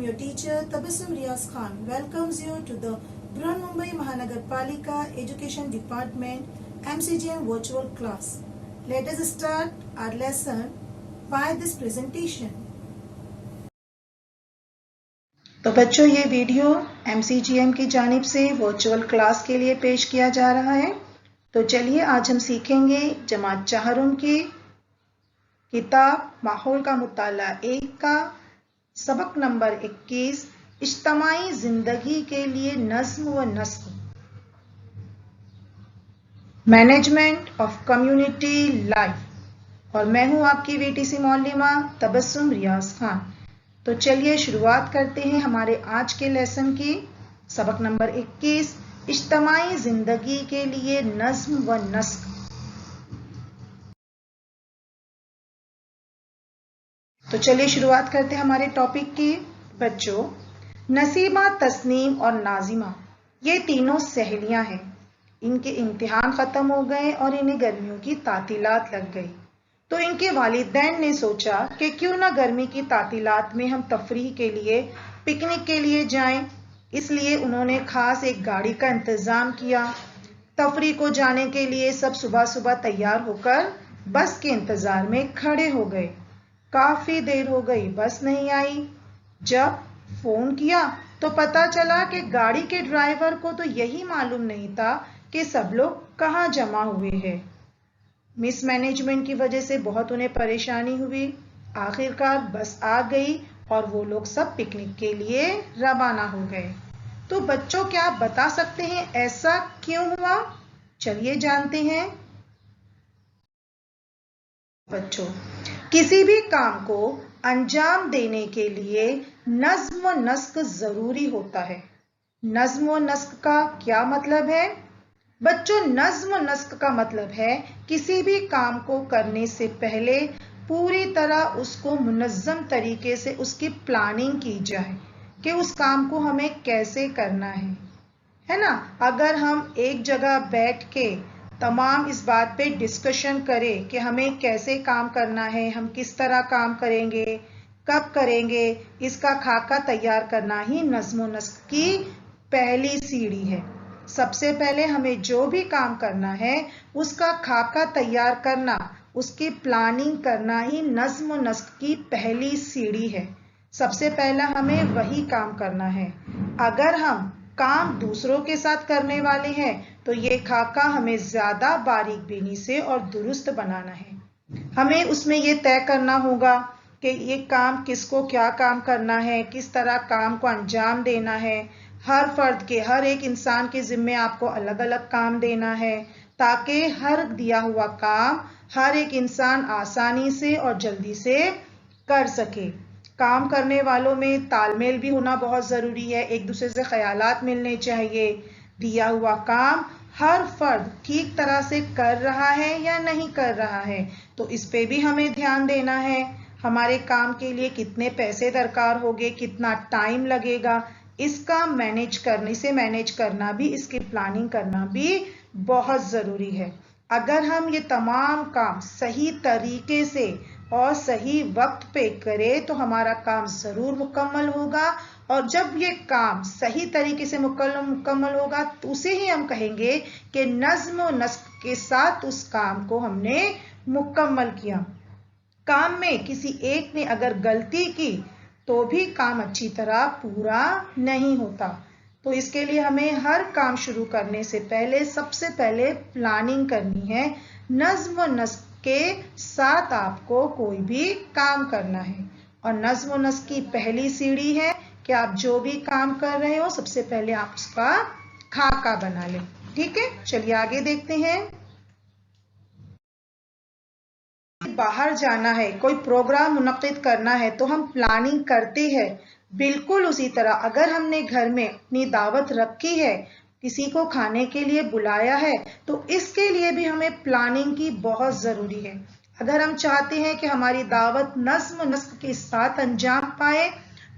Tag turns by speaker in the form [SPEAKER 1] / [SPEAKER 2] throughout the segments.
[SPEAKER 1] your teacher Tabassum Riaz Khan welcomes you to the Brihanmumbai Mahanagarpalika Education Department MCGM virtual class. Let us start our lesson by this presentation.
[SPEAKER 2] तो बच्चों, ये video MCGM की जानिब से virtual class के लिए पेश किया जा रहा है। तो चलिए आज हम सीखेंगे जमात चाहरुम की किताब माहौल का मुताला 1 का सबक नंबर 21 इज्तमाई जिंदगी के लिए नज्म व नस्क, मैनेजमेंट ऑफ कम्युनिटी लाइफ। और मैं हूं आपकी VTC मौलिमा तबस्सुम रियाज खान। तो चलिए शुरुआत करते हैं हमारे आज के लेसन की। सबक नंबर 21 इज्तमाई जिंदगी के लिए नज्म व नस्क। तो चलिए शुरुआत करते हैं हमारे टॉपिक की। बच्चों, नसीमा, तस्नीम और नाजिमा ये तीनों सहेलियां हैं। इनके इम्तिहान खत्म हो गए और इन्हें गर्मियों की तातीलात लग गई। तो इनके वालिदैन ने सोचा कि क्यों ना गर्मी की तातीलात में हम तफरीह के लिए पिकनिक के लिए जाएं। इसलिए उन्होंने खास एक गाड़ी का इंतजाम किया। तफरीह को जाने के लिए सब सुबह सुबह तैयार होकर बस के इंतजार में खड़े हो गए। काफी देर हो गई, बस नहीं आई। जब फोन किया तो पता चला कि गाड़ी के ड्राइवर को तो यही मालूम नहीं था कि सब लोग कहाँ जमा हुए हैं। मिस मैनेजमेंट की वजह से बहुत उन्हें परेशानी हुई। आखिरकार बस आ गई और वो लोग सब पिकनिक के लिए रवाना हो गए। तो बच्चों, क्या आप बता सकते हैं ऐसा क्यों हुआ? चलिए जानते हैं। बच्चों, किसी भी काम को अंजाम देने के लिए नज्म व नस्क जरूरी होता है। नज्म व नस्क का क्या मतलब है? बच्चों, नज्म व नस्क का मतलब है किसी भी काम को करने से पहले पूरी तरह उसको मुनज़्ज़म तरीके से उसकी प्लानिंग की जाए कि उस काम को हमें कैसे करना है ना। अगर हम एक जगह बैठ के तमाम इस बात पे डिस्कशन करें कि हमें कैसे काम करना है, हम किस तरह काम करेंगे, कब करेंगे, इसका खाका तैयार करना ही नज्म व नस्क की पहली सीढ़ी है। सबसे पहले हमें जो भी काम करना है उसका खाका तैयार करना, उसकी प्लानिंग करना ही नज्म व नस्क की पहली सीढ़ी है। सबसे पहला हमें वही काम करना है। अगर हम काम दूसरों के साथ करने वाले हैं तो ये खाका हमें ज्यादा बारीक बीनी से और दुरुस्त बनाना है। हमें उसमें ये तय करना होगा कि ये काम किसको क्या काम करना है, किस तरह काम को अंजाम देना है। हर फर्द के, हर एक इंसान के जिम्मे आपको अलग अलग काम देना है ताकि हर दिया हुआ काम हर एक इंसान आसानी से और जल्दी से कर सके। काम करने वालों में तालमेल भी होना बहुत ज़रूरी है, एक दूसरे से ख्यालात मिलने चाहिए। दिया हुआ काम हर फर्द ठीक तरह से कर रहा है या नहीं कर रहा है, तो इस पे भी हमें ध्यान देना है। हमारे काम के लिए कितने पैसे दरकार होंगे, कितना टाइम लगेगा, इसका इसे मैनेज करना भी, इसकी प्लानिंग करना भी बहुत ज़रूरी है। अगर हम ये तमाम काम सही तरीके से और सही वक्त पे करें तो हमारा काम ज़रूर मुकम्मल होगा। और जब ये काम सही तरीके से मुकम्मल होगा तो उसे ही हम कहेंगे कि नज्म व नस्क के साथ उस काम को हमने मुकम्मल किया। काम में किसी एक ने अगर गलती की तो भी काम अच्छी तरह पूरा नहीं होता। तो इसके लिए हमें हर काम शुरू करने से पहले सबसे पहले प्लानिंग करनी है। नज्म व नस्क के साथ आपको कोई भी काम करना है। और नज्म व नस्क की पहली सीढ़ी है कि आप जो भी काम कर रहे हो सबसे पहले आप उसका खाका बना लें। ठीक है, चलिए आगे देखते हैं। बाहर जाना है, कोई प्रोग्राम मुनक्किद करना है तो हम प्लानिंग करते हैं। बिल्कुल उसी तरह अगर हमने घर में अपनी दावत रखी है, किसी को खाने के लिए बुलाया है, तो इसके लिए भी हमें प्लानिंग की बहुत ज़रूरी है। अगर हम चाहते हैं कि हमारी दावत नज्म नस्क के साथ अंजाम पाए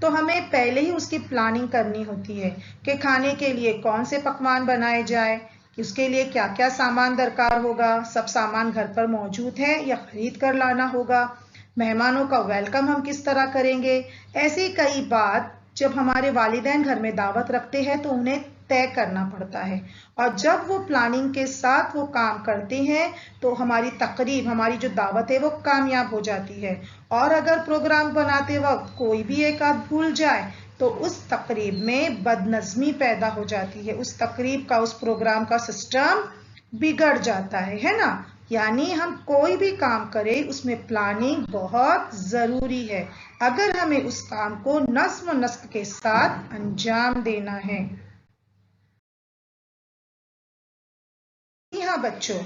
[SPEAKER 2] तो हमें पहले ही उसकी प्लानिंग करनी होती है कि खाने के लिए कौन से पकवान बनाए जाए, कि उसके लिए क्या क्या सामान दरकार होगा, सब सामान घर पर मौजूद है या खरीद कर लाना होगा, मेहमानों का वेलकम हम किस तरह करेंगे। ऐसी कई बात जब हमारे वालिदैन घर में दावत रखते हैं तो उन्हें तय करना पड़ता है, और जब वो प्लानिंग के साथ वो काम करते हैं तो हमारी तकरीब, हमारी जो दावत है वो कामयाब हो जाती है। और अगर प्रोग्राम बनाते वक्त कोई भी एक आध भूल जाए तो उस तकरीब में बदनज़मी पैदा हो जाती है, उस तकरीब का, उस प्रोग्राम का सिस्टम बिगड़ जाता है ना। यानी हम कोई भी काम करें उसमें प्लानिंग बहुत जरूरी है, अगर हमें उस काम को नज़्म व नस्क के साथ अंजाम देना है। हाँ बच्चों,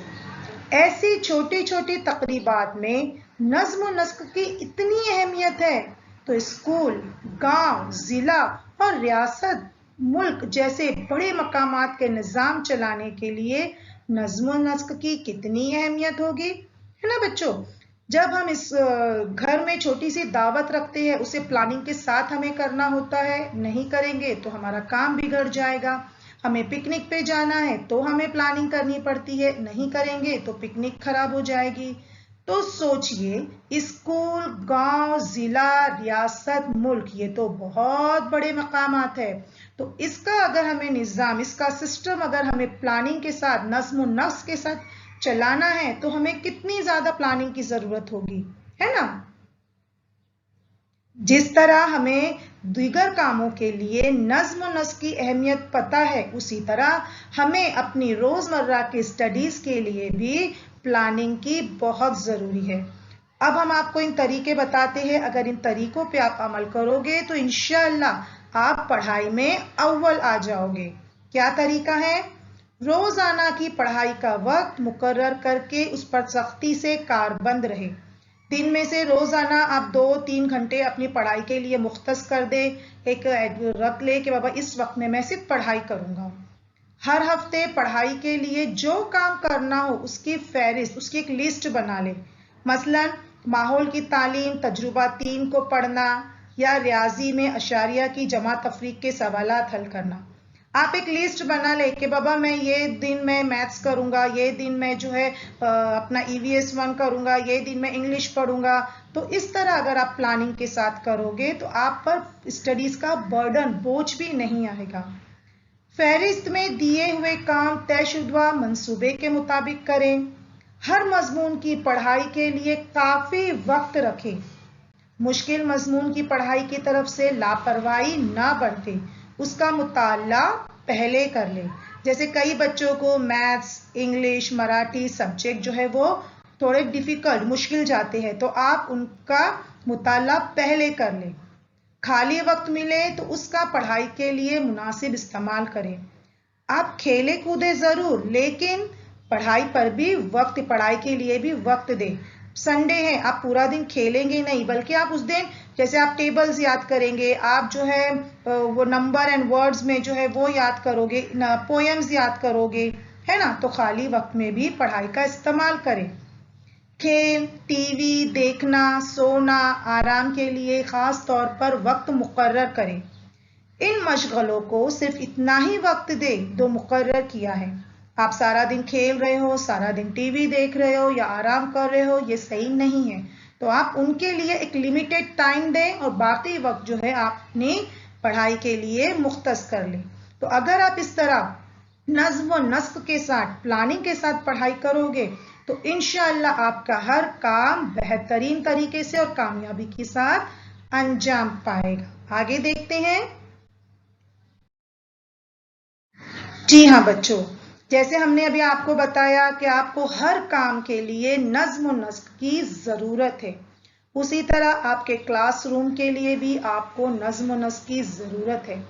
[SPEAKER 2] ऐसी छोटी छोटी तकरीबात में नज़्म व नस्क की इतनी अहमियत है, तो स्कूल, गांव, जिला और रियासत, मुल्क जैसे बड़े मकामात के निज़ाम चलाने के लिए नज़्म व नस्क की कितनी अहमियत होगी, है ना बच्चों। जब हम इस घर में छोटी सी दावत रखते हैं, उसे प्लानिंग के साथ हमें करना होता है, नहीं करेंगे तो हमारा काम बिगड़ जाएगा। हमें पिकनिक पे जाना है तो हमें प्लानिंग करनी पड़ती है, नहीं करेंगे तो पिकनिक खराब हो जाएगी। तो सोचिए, स्कूल, गांव, जिला, रियासत, मुल्क, ये तो बहुत बड़े मकामात है। तो इसका अगर हमें निज़ाम, इसका सिस्टम अगर हमें प्लानिंग के साथ, नज़्म व नस्क के साथ चलाना है तो हमें कितनी ज्यादा प्लानिंग की जरूरत होगी, है ना। जिस तरह हमें दीगर कामों के लिए नज़्म व नस्क की अहमियत पता है, उसी तरह हमें अपनी रोजमर्रा की स्टडीज के लिए भी प्लानिंग की बहुत जरूरी है। अब हम आपको इन तरीके बताते हैं, अगर इन तरीकों पे आप अमल करोगे तो इंशाअल्लाह आप पढ़ाई में अव्वल आ जाओगे। क्या तरीका है? रोजाना की पढ़ाई का वक्त मुकर्रर करके उस पर सख्ती से कारबंद रहे। दिन में से रोजाना आप 2-3 घंटे अपनी पढ़ाई के लिए मुख्तस कर दे, एक रख ले कि बाबा इस वक्त में मैं सिर्फ पढ़ाई करूंगा। हर हफ्ते पढ़ाई के लिए जो काम करना हो उसकी फहरिस्त, उसकी एक लिस्ट बना ले। मसलन माहौल की तालीम, तजुर्बा 3 को पढ़ना, या रियाजी में अशारिया की जमा तफरीक के सवालात हल करना। आप एक लिस्ट बना ले कि बाबा मैं ये दिन में मैथ्स करूंगा, ये दिन में जो है अपना EVS 1 करूंगा, ये दिन में इंग्लिश पढ़ूंगा। तो इस तरह अगर आप प्लानिंग के साथ करोगे तो आप पर स्टडीज का बर्डन, बोझ भी नहीं आएगा। फहरिस्त में दिए हुए काम तयशुदा मंसूबे के मुताबिक करें। हर मजमून की पढ़ाई के लिए काफी वक्त रखें। मुश्किल मजमून की पढ़ाई की तरफ से लापरवाही ना बरतें, उसका मुताला पहले कर लें। जैसे कई बच्चों को मैथ्स, इंग्लिश, मराठी सब्जेक्ट जो है वो थोड़े डिफिकल्ट, मुश्किल जाते हैं, तो आप उनका मुताला पहले कर लें। खाली वक्त मिले तो उसका पढ़ाई के लिए मुनासिब इस्तेमाल करें। आप खेले कूदे जरूर, लेकिन पढ़ाई पर भी वक्त, पढ़ाई के लिए भी वक्त दें। संडे है, आप पूरा दिन खेलेंगे नहीं, बल्कि आप उस दिन जैसे आप टेबल्स याद करेंगे, आप जो है वो नंबर एंड वर्ड्स में जो है वो याद करोगे, पोएम्स याद करोगे, है ना। तो खाली वक्त में भी पढ़ाई का इस्तेमाल करें। खेल, टीवी देखना, सोना, आराम के लिए खास तौर पर वक्त मुकर्रर करें। इन मशगलों को सिर्फ इतना ही वक्त दे जो मुकर्रर किया है। आप सारा दिन खेल रहे हो, सारा दिन टीवी देख रहे हो या आराम कर रहे हो, ये सही नहीं है। तो आप उनके लिए एक लिमिटेड टाइम दें और बाकी वक्त जो है आप अपनी पढ़ाई के लिए मुख्तस कर लें। तो अगर आप इस तरह नज़्म व नस्क के साथ, प्लानिंग के साथ पढ़ाई करोगे तो इंशाअल्लाह आपका हर काम बेहतरीन तरीके से और कामयाबी के साथ अंजाम पाएगा। आगे देखते हैं। जी हाँ बच्चों, जैसे हमने अभी आपको बताया कि आपको हर काम के लिए नज़्म व नस्क की जरूरत है, उसी तरह आपके क्लासरूम के लिए भी आपको नज़्म व नस्क की जरूरत है।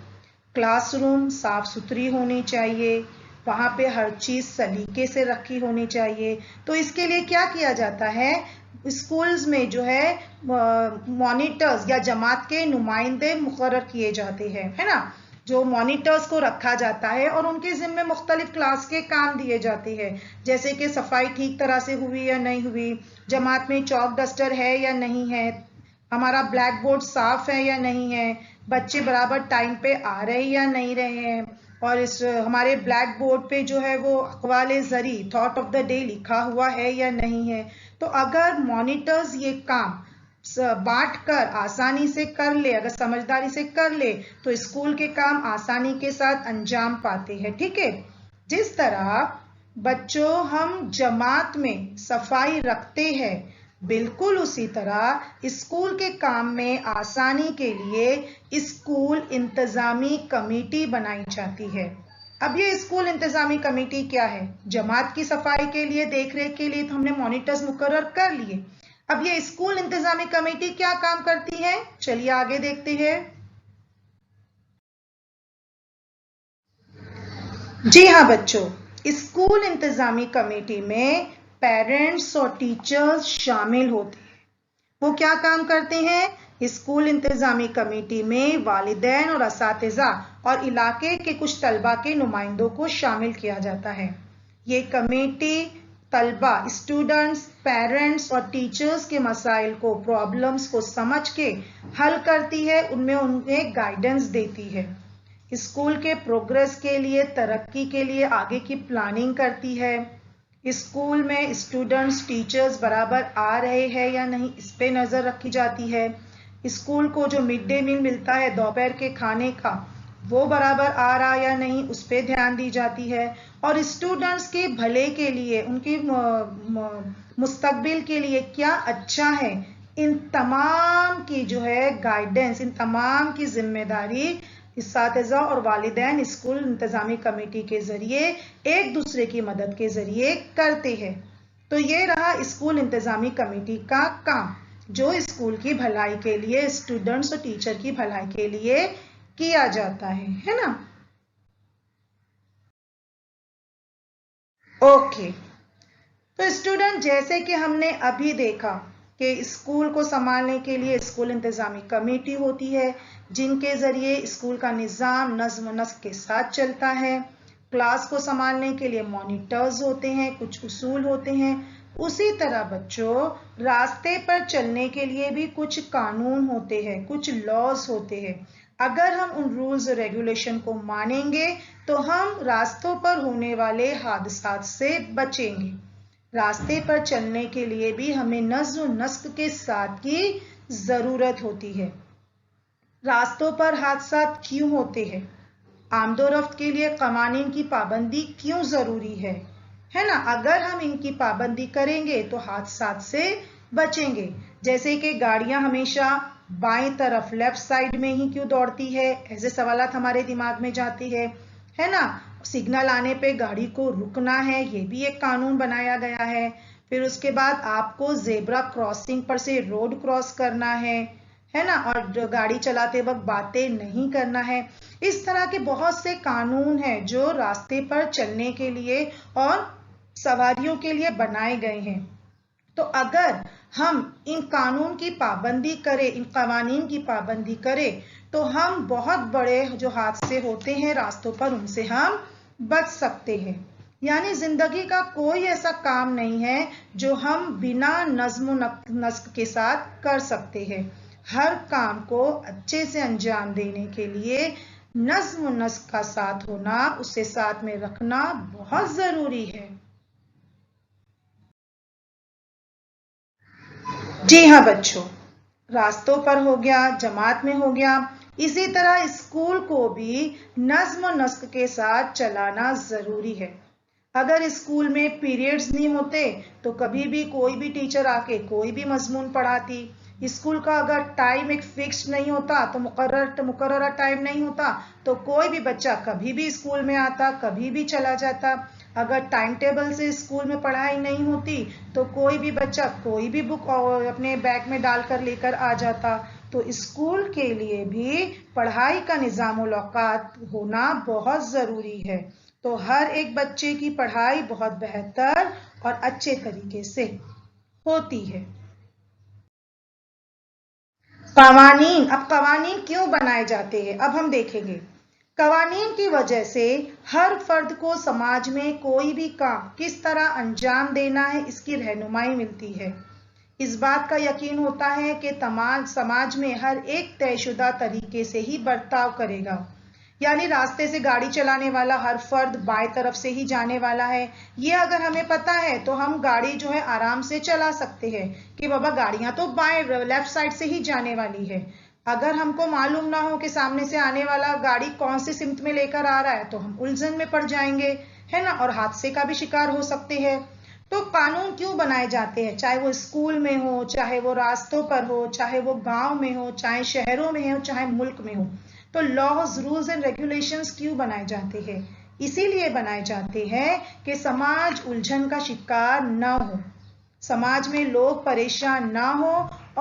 [SPEAKER 2] क्लासरूम साफ सुथरी होनी चाहिए, वहाँ पे हर चीज सलीके से रखी होनी चाहिए। तो इसके लिए क्या किया जाता है, स्कूल्स में जो है मॉनिटर्स या जमात के नुमाइंदे मुकर्रर किए जाते हैं, है ना। जो मॉनिटर्स को रखा जाता है और उनके जिम्मे मुख्तलिफ क्लास के काम दिए जाते हैं, जैसे कि सफाई ठीक तरह से हुई या नहीं हुई, जमात में चौक डस्टर है या नहीं है, हमारा ब्लैक बोर्ड साफ है या नहीं है, बच्चे बराबर टाइम पे आ रहे या नहीं रहे हैं, और इस हमारे ब्लैक बोर्ड पे जो है वो अक़वाले ज़री, थॉट ऑफ द डे लिखा हुआ है या नहीं है। तो अगर मॉनिटर्स ये काम बांट कर आसानी से कर ले, अगर समझदारी से कर ले तो स्कूल के काम आसानी के साथ अंजाम पाते हैं। ठीक है, जिस तरह बच्चों हम जमात में सफाई रखते हैं, बिल्कुल उसी तरह स्कूल के काम में आसानी के लिए स्कूल इंतजामी कमेटी बनाई जाती है। अब ये स्कूल इंतजामी कमेटी क्या है? जमात की सफाई के लिए, देख रेख के लिए तो हमने मॉनिटर्स मुकर्रर कर लिए। अब ये स्कूल इंतजामी कमेटी क्या काम करती है? चलिए आगे देखते हैं। जी हाँ बच्चों, स्कूल इंतजामी कमेटी में पेरेंट्स और टीचर्स शामिल होते हैं। वो क्या काम करते हैं? स्कूल इंतजामी कमेटी में वालिदैन और असातिज़ा और इलाके के कुछ तलबा के नुमाइंदों को शामिल किया जाता है। ये कमेटी तलबा, स्टूडेंट्स, पेरेंट्स और टीचर्स के मसाइल को, प्रॉब्लम्स को समझ के हल करती है, उनमें उन्हें गाइडेंस देती है। स्कूल के प्रोग्रेस के लिए, तरक्की के लिए आगे की प्लानिंग करती है। स्कूल में स्टूडेंट्स, टीचर्स बराबर आ रहे हैं या नहीं, इस पे नज़र रखी जाती है। स्कूल को जो मिड डे मील मिलता है दोपहर के खाने का, वो बराबर आ रहा या नहीं, उस पे ध्यान दी जाती है। और स्टूडेंट्स के भले के लिए, उनकी मुस्तकबिल के लिए क्या अच्छा है, इन तमाम की जो है गाइडेंस, इन तमाम की जिम्मेदारी इस्तातिज़ा और वालिदैन स्कूल इंतजामी कमेटी के जरिए एक दूसरे की मदद के जरिए करते हैं। तो ये रहा स्कूल इंतजामी कमेटी का काम, जो स्कूल की भलाई के लिए, स्टूडेंट्स और टीचर की भलाई के लिए किया जाता है ना। ओके, तो स्टूडेंट, जैसे कि हमने अभी देखा कि स्कूल को संभालने के लिए स्कूल इंतजामी कमेटी होती है, जिनके जरिए स्कूल का निज़ाम नज़्म व नस्क के साथ चलता है। क्लास को संभालने के लिए मॉनिटर्स होते हैं, कुछ उसूल होते हैं। उसी तरह बच्चों, रास्ते पर चलने के लिए भी कुछ कानून होते हैं, कुछ लॉज होते हैं। अगर हम उन रूल्स और रेगुलेशन को मानेंगे तो हम रास्तों पर होने वाले हादसात से बचेंगे। रास्ते पर चलने के लिए भी हमें नज़्म नस्क के साथ की ज़रूरत होती है। रास्तों पर हादसात क्यों होते हैं? आमदोरफ्त के लिए कवानीन की पाबंदी क्यों ज़रूरी है ना? अगर हम इनकी पाबंदी करेंगे तो हादसात से बचेंगे। जैसे कि गाड़ियां हमेशा बाएं तरफ, लेफ्ट साइड में ही क्यों दौड़ती है, ऐसे सवालात हमारे दिमाग में जाती है ना। सिग्नल आने पे गाड़ी को रुकना है, ये भी एक कानून बनाया गया है। फिर उसके बाद आपको जेब्रा क्रॉसिंग पर से रोड क्रॉस करना है ना, और गाड़ी चलाते वक्त बातें नहीं करना है। इस तरह के बहुत से कानून हैं जो रास्ते पर चलने के लिए और सवारियों के लिए बनाए गए हैं। तो अगर हम इन कानून की पाबंदी करें, इन कवानीन की पाबंदी करें, तो हम बहुत बड़े जो हादसे होते हैं रास्तों पर, उनसे हम बच सकते हैं। यानी जिंदगी का कोई ऐसा काम नहीं है जो हम बिना नज़्म नस्क के साथ कर सकते हैं। हर काम को अच्छे से अंजाम देने के लिए नज़्म नस्क का साथ होना, उसे साथ में रखना बहुत जरूरी है। जी हाँ बच्चों, रास्तों पर हो गया, जमात में हो गया, इसी तरह स्कूल को भी नज़्म नस्क के साथ चलाना जरूरी है। अगर स्कूल में पीरियड्स नहीं होते तो कभी भी कोई भी टीचर आके कोई भी मजमून पढ़ाती। स्कूल का अगर टाइम एक फिक्स नहीं होता, तो मुकर्रर टाइम नहीं होता, तो कोई भी बच्चा कभी भी स्कूल में आता, कभी भी चला जाता। अगर टाइम टेबल से स्कूल में पढ़ाई नहीं होती तो कोई भी बच्चा कोई भी बुक अपने बैग में डालकर लेकर आ जाता। तो स्कूल के लिए भी पढ़ाई का निज़ामुल औकात होना बहुत ज़रूरी है। तो हर एक बच्चे की पढ़ाई बहुत बेहतर और अच्छे तरीके से होती है। कवानीन, अब कवानीन क्यों बनाए जाते हैं, अब हम देखेंगे। कवानीन की वजह से हर फर्द को समाज में कोई भी काम किस तरह अंजाम देना है, इसकी रहनुमाई मिलती है। इस बात का यकीन होता है कि समाज में हर एक तयशुदा तरीके से ही बर्ताव करेगा। یعنی راستے سے گاڑی چلانے والا ہر فرد بائیں طرف سے ہی جانے والا ہے. یہ اگر ہمیں پتا ہے تو ہم گاڑی جو ہے آرام سے چلا سکتے ہیں کہ بابا گاڑیاں تو بائیں لیفٹ سائڈ سے ہی جانے والی ہے. اگر ہم کو معلوم نہ ہو کہ سامنے سے آنے والا گاڑی کون سی سمت میں لے کر آ رہا ہے تو ہم الجھن میں پڑ جائیں گے، ہے نا، اور حادثے کا بھی شکار ہو سکتے ہیں. تو قانون کیوں بنائے جاتے ہیں؟ چاہے وہ اسکول میں ہو، چاہے وہ راستوں پر ہو، چاہے وہ گاؤں میں ہو، چاہے شہروں میں ہو، چاہے ملک میں ہو. تو لاز، رولز اینڈ ریگولیشنز کیوں بنائے جاتے ہیں؟ اسی لیے بنائے جاتے ہیں کہ سماج الجھن کا شکار نہ ہو، سماج میں لوگ پریشان نہ ہو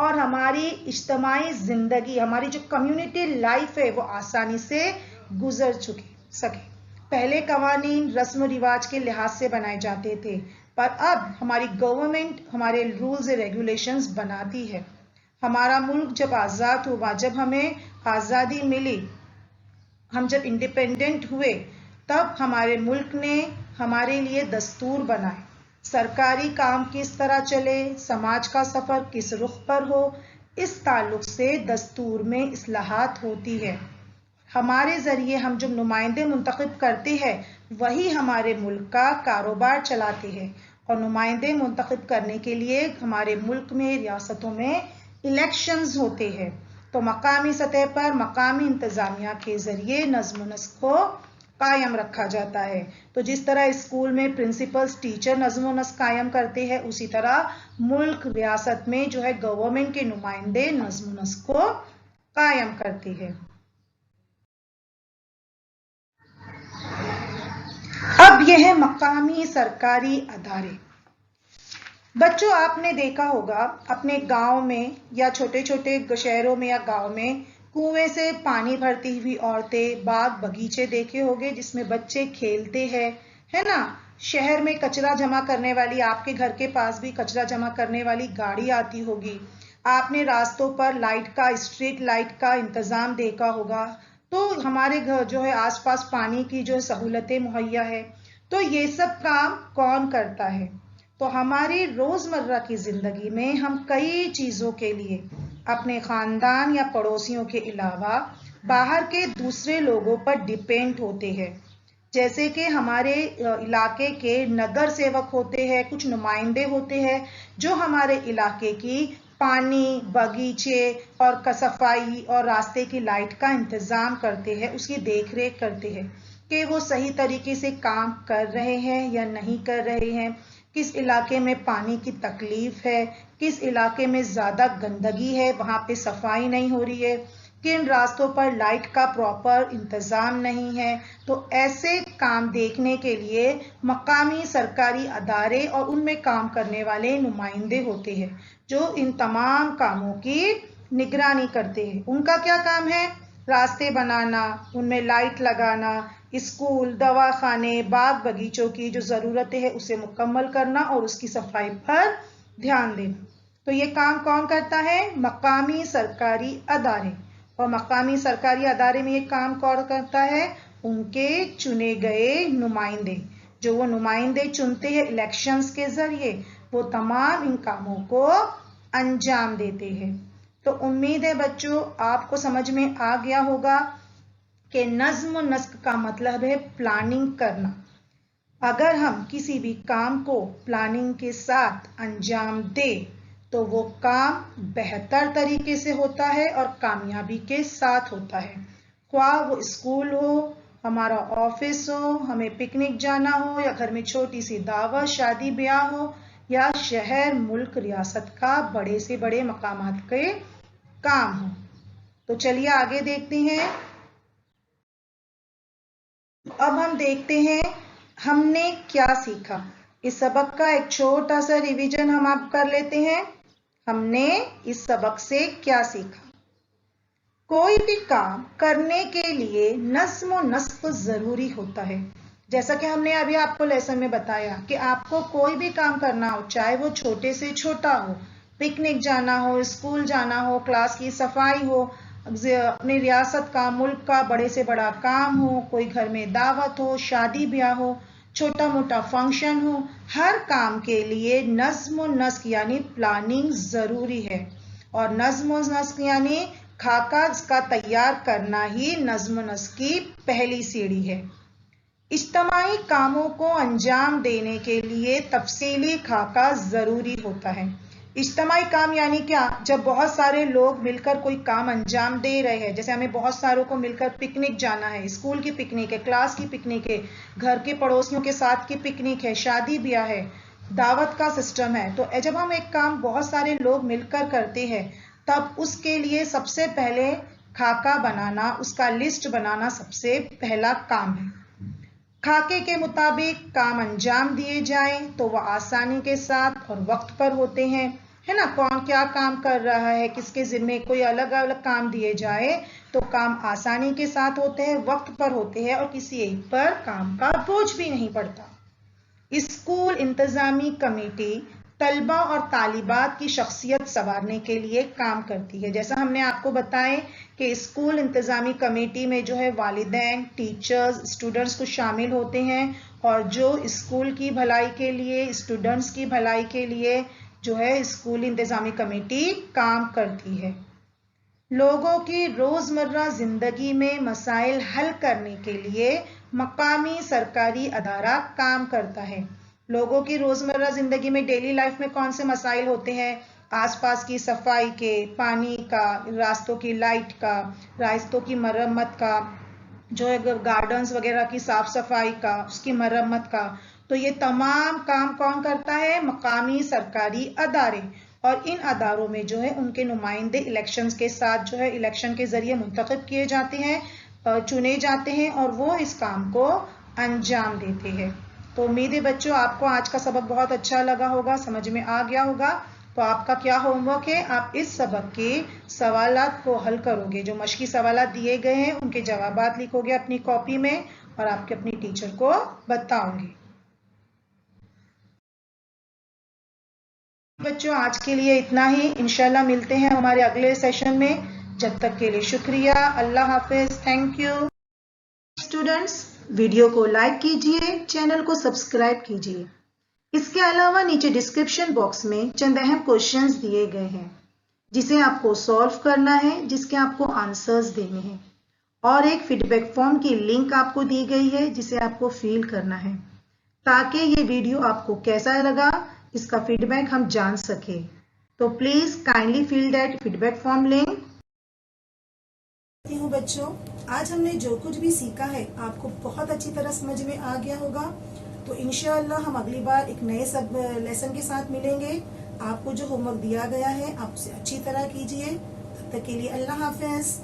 [SPEAKER 2] اور ہماری اجتماعی زندگی، ہماری جو کمیونٹی لائف ہے وہ آسانی سے گزر سکے. پہلے قوانین رسم و رواج کے لحاظ سے بنائے جاتے تھے، پر اب ہماری گورنمنٹ ہمارے رولز و ریگولیشنز بناتی ہے. ہمارا ملک جب آزاد ہوا، جب ہمیں آزادی ملی، ہم جب انڈیپینڈنٹ ہوئے، تب ہمارے ملک نے ہمارے لیے دستور بنائے. سرکاری کام کس طرح چلے، سماج کا سفر کس رخ پر ہو، اس تعلق سے دستور میں اصلاحات ہوتی ہے. ہمارے ذریعے ہم جو نمائندے منتخب کرتے ہیں وہی ہمارے ملک کا کاروبار چلاتے ہیں. اور نمائندے منتخب کرنے کے لیے ہمارے ملک میں، ریاستوں میں الیکشنز ہوتے ہیں. تو مقامی سطح پر مقامی انتظامیہ کے ذریعے نظم و نسق کو قائم رکھا جاتا ہے. تو جس طرح اسکول میں پرنسپلز، ٹیچر نظم و نسق قائم کرتے ہیں، اسی طرح ملک، ریاست میں جو ہے گورنمنٹ کے نمائندے نظم و نسق کو قائم کرتے ہیں. اب یہ ہے مقامی سرکاری ادارے. بچوں، آپ نے دیکھا ہوگا اپنے گاؤں میں یا چھوٹے چھوٹے شہروں میں یا گاؤں میں کنویں سے پانی بھرتی ہوئی عورتیں، باغ باغیچے دیکھے ہوگے جس میں بچے کھیلتے ہیں، ہے نا. شہر میں کچرا جمع کرنے والی، آپ کے گھر کے پاس بھی کچرا جمع کرنے والی گاڑی آتی ہوگی. آپ نے راستوں پر لائٹ کا، اسٹریٹ لائٹ کا انتظام دیکھا ہوگا. تو ہمارے گھر جو ہے آس پاس پانی کی جو سہولتیں مہیا ہے. تو یہ سب کام کون کرتا ہے؟ تو ہماری روزمرہ کی زندگی میں ہم کئی چیزوں کے لیے اپنے خاندان یا پڑوسیوں کے علاوہ باہر کے دوسرے لوگوں پر ڈیپینڈ ہوتے ہیں. جیسے کہ ہمارے علاقے کے نگر سیوک ہوتے ہیں، کچھ نمائندے ہوتے ہیں جو ہمارے علاقے کی پانی، باغیچے اور صفائی اور راستے کی لائٹ کا انتظام کرتے ہیں، اس کی دیکھ ریکھ کرتے ہیں کہ وہ صحیح طریقے سے کام کر رہے ہیں یا نہیں کر رہے ہیں، کس علاقے میں پانی کی تکلیف ہے، کس علاقے میں زیادہ گندگی ہے، وہاں پہ صفائی نہیں ہو رہی ہے، کن راستوں پر لائٹ کا پراپر انتظام نہیں ہے. تو ایسے کام دیکھنے کے لیے مقامی سرکاری ادارے اور ان میں کام کرنے والے نمائندے ہوتے ہیں جو ان تمام کاموں کی نگرانی کرتے ہیں. ان کا کیا کام ہے؟ راستے بنانا، ان میں لائٹ لگانا، اسکول، دواخانے، باغ باغیچوں کی جو ضرورتیں ہیں اسے مکمل کرنا اور اس کی صفائی پر دھیان دینا. تو یہ کام کون کرتا ہے؟ مقامی سرکاری ادارے. اور مقامی سرکاری ادارے میں یہ کام کون کرتا ہے؟ ان کے چنے گئے نمائندے. جو وہ نمائندے چنتے ہیں الیکشنز کے ذریعے، وہ تمام ان کاموں کو انجام دیتے ہیں. تو امید ہے بچوں آپ کو سمجھ میں آ گیا ہوگا کہ نظم و نسق کا مطلب ہے پلاننگ کرنا. اگر ہم کسی بھی کام کو پلاننگ کے ساتھ انجام دیں تو وہ کام بہتر طریقے سے ہوتا ہے اور کامیابی کے ساتھ ہوتا ہے. خواہ وہ اسکول ہو، ہمارا آفس ہو، ہمیں پکنک جانا ہو، یا گھر میں چھوٹی سی دعوت، شادی بیاہ ہو، یا شہر، ملک، ریاست کا بڑے سے بڑے مقامات کے کام ہو. تو چلیے آگے دیکھتے ہیں. اب ہم دیکھتے ہیں ہم نے کیا سیکھا. اس سبق کا ایک چھوٹا سا ریویژن ہم آپ کر لیتے ہیں. ہم نے اس سبق سے کیا سیکھا؟ کوئی بھی کام کرنے کے لیے نظم و نسق ضروری ہوتا ہے. جیسا کہ ہم نے ابھی آپ کو لیسن میں بتایا کہ آپ کو کوئی بھی کام کرنا ہو، چاہے وہ چھوٹے سے چھوٹا ہو، پکنک جانا ہو، اسکول جانا ہو، کلاس کی صفائی ہو، اپنی ریاست کا، ملک کا بڑے سے بڑا کام ہو، کوئی گھر میں دعوت ہو، شادی بیاہ ہو، چھوٹا موٹا فنکشن ہو، ہر کام کے لیے نظم و نسق یعنی پلاننگ ضروری ہے. اور نظم و نسق یعنی खाका इसका तैयार करना ही नज्म व नस्क की पहली सीढ़ी है। इज्तिमाई कामों को अंजाम देने के लिए तफसीली खाका जरूरी होता है। इज्तिमाई काम यानी क्या? जब बहुत सारे लोग मिलकर कोई काम अंजाम दे रहे हैं, जैसे हमें बहुत सारों को मिलकर पिकनिक जाना है, स्कूल की पिकनिक है, क्लास की पिकनिक है, घर के पड़ोसियों के साथ की पिकनिक है, शादी ब्याह है, दावत का सिस्टम है, तो जब हम एक काम बहुत सारे लोग मिलकर करते हैं तब उसके लिए सबसे पहले खाका बनाना, उसका लिस्ट बनाना सबसे पहला काम है। खाके के मुताबिक काम अंजाम दिए जाएं तो वह आसानी के साथ और वक्त पर होते हैं, है ना। कौन क्या काम कर रहा है, किसके जिम्मे कोई अलग अलग काम दिए जाए तो काम आसानी के साथ होते हैं, वक्त पर होते हैं और किसी एक पर काम का बोझ भी नहीं पड़ता। स्कूल इंतजामी कमेटी तलबा और तालिबात की शख्सियत संवारने के लिए काम करती है। जैसा हमने आपको बताएं कि स्कूल इंतजामी कमेटी में जो है वालिदैन, टीचर्स, स्टूडेंट्स को शामिल होते हैं और जो स्कूल की भलाई के लिए, स्टूडेंट्स की भलाई के लिए जो है स्कूल इंतजामी कमेटी काम करती है। लोगों की रोजमर्रा जिंदगी में मसाइल हल करने के लिए मकामी सरकारी अदारा काम करता है। लोगों की रोजमर्रा जिंदगी में, डेली लाइफ में कौन से मसाइल होते हैं? आसपास की सफाई के, पानी का, रास्तों की लाइट का, रास्तों की मरम्मत का, जो है गार्डन्स वगैरह की साफ सफाई का, उसकी मरम्मत का। तो ये तमाम काम कौन करता है? मकामी सरकारी अदारे। और इन अदारों में जो है उनके नुमाइंदे इलेक्शंस के साथ जो है इलेक्शन के जरिए मुंतखब किए जाते हैं, चुने जाते हैं और वो इस काम को अंजाम देते हैं। तो उम्मीद है बच्चों आपको आज का सबक बहुत अच्छा लगा होगा, समझ में आ गया होगा। तो आपका क्या होमवर्क है? आप इस सबक के सवालात को हल करोगे। जो मश्की सवालात दिए गए हैं उनके जवाबात लिखोगे अपनी कॉपी में और आपके अपनी टीचर को बताओगे। बच्चों आज के लिए इतना ही, इंशाल्लाह मिलते हैं हमारे अगले सेशन में। जब तक के लिए शुक्रिया, अल्लाह हाफिज, थैंक यू। स्टूडेंट्स वीडियो को लाइक कीजिए, चैनल को सब्सक्राइब कीजिए। इसके अलावा नीचे डिस्क्रिप्शन बॉक्स में चंद अहम क्वेश्चंस दिए गए हैं जिसे आपको सॉल्व करना है, जिसके आपको आंसर्स देने हैं और एक फीडबैक फॉर्म की लिंक आपको दी गई है जिसे आपको फिल करना है ताकि ये वीडियो आपको कैसा लगा इसका फीडबैक हम जान सके। तो please kindly fill that feedback form link.
[SPEAKER 1] बच्चों आज हमने जो कुछ भी सीखा है आपको बहुत अच्छी तरह समझ में आ गया होगा। तो इंशाअल्लाह हम अगली बार एक नए सब लेसन के साथ मिलेंगे। आपको जो होमवर्क दिया गया है आप उसे अच्छी तरह कीजिए। तब तक के लिए अल्लाह हाफिज।